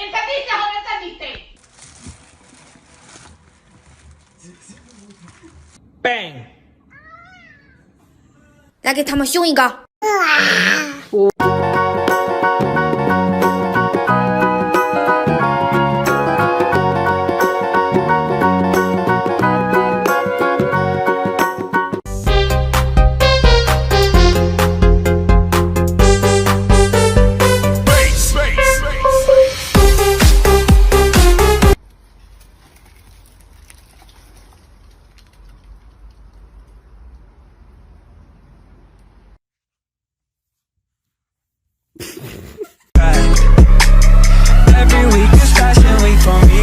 ¿Entendiste o no entendiste? Bang! 来给他们凶一个。Every week is fashion week for me.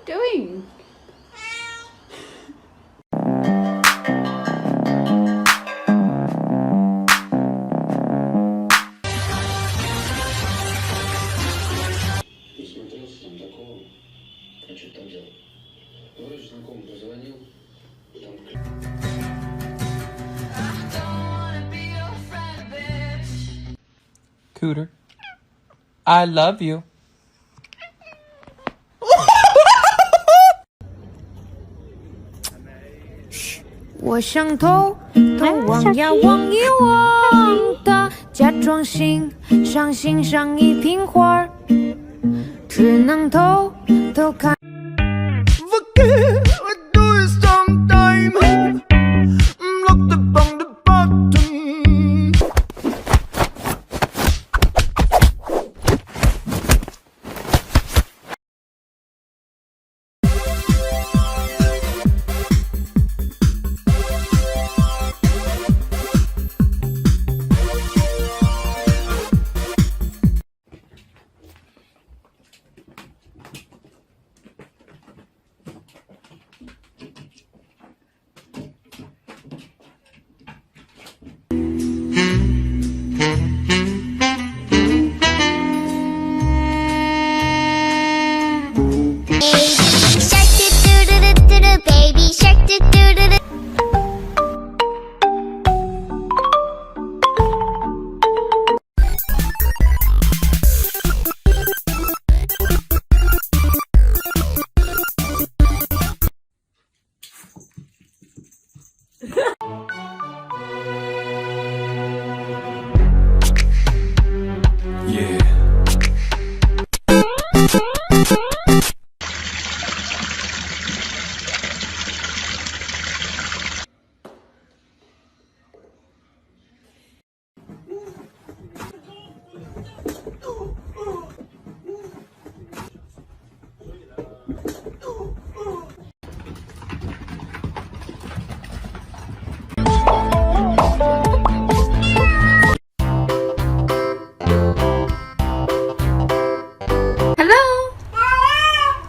Doing? Смотрелся там такого, а что там делал? Вроде знакомый позвонил, Cooter, I love you. 我想偷望呀望一望的，假装欣赏欣赏一瓶花儿，只能偷偷看。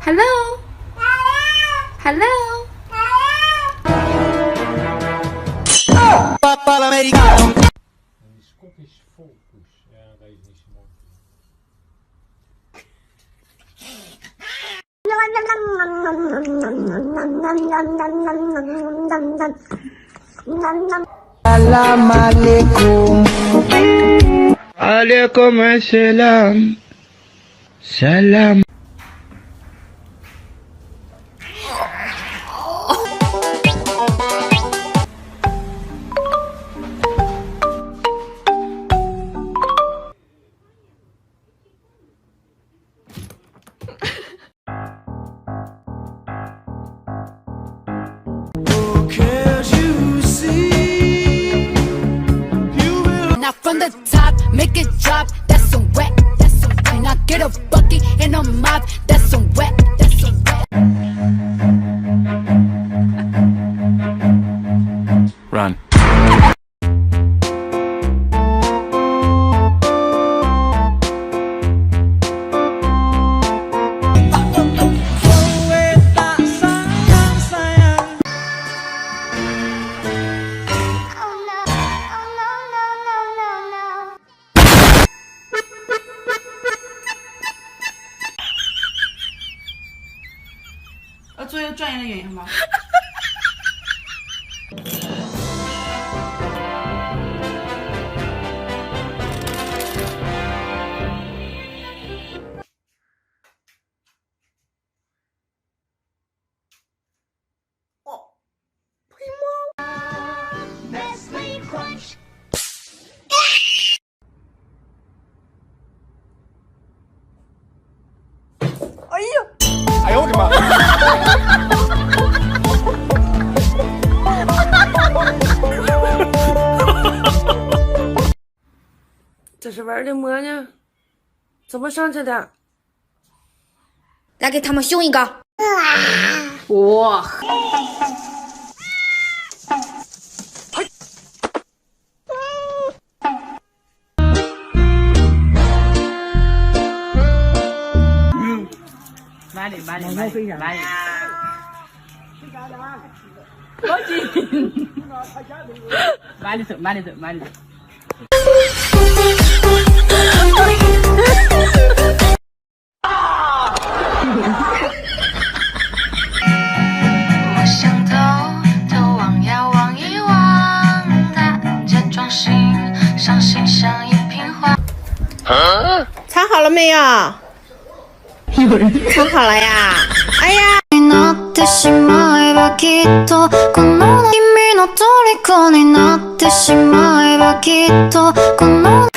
Hello. Hello. Scottish focus, ja, dat is niet zo mooi. Salam alaikum. Alaikum assalam. Salam. Now from the top, make it drop. That's some wet. That's some wet. Now get a bucket and a mop. That's some wet. That's some wet. Run.做一个专业的演员吧。哎呦我的妈！这是玩的么呢？怎么上去的？来给他们凶一个。哇！慢点，慢点，慢点，慢点。好紧！慢点走，慢点走，慢点走。我想偷望呀望一望，他假装伤心像一瓶花。藏好了没有？有人藏好了呀！哎呀！なってしまえばきっとこの君の虜になってしまえばきっとこの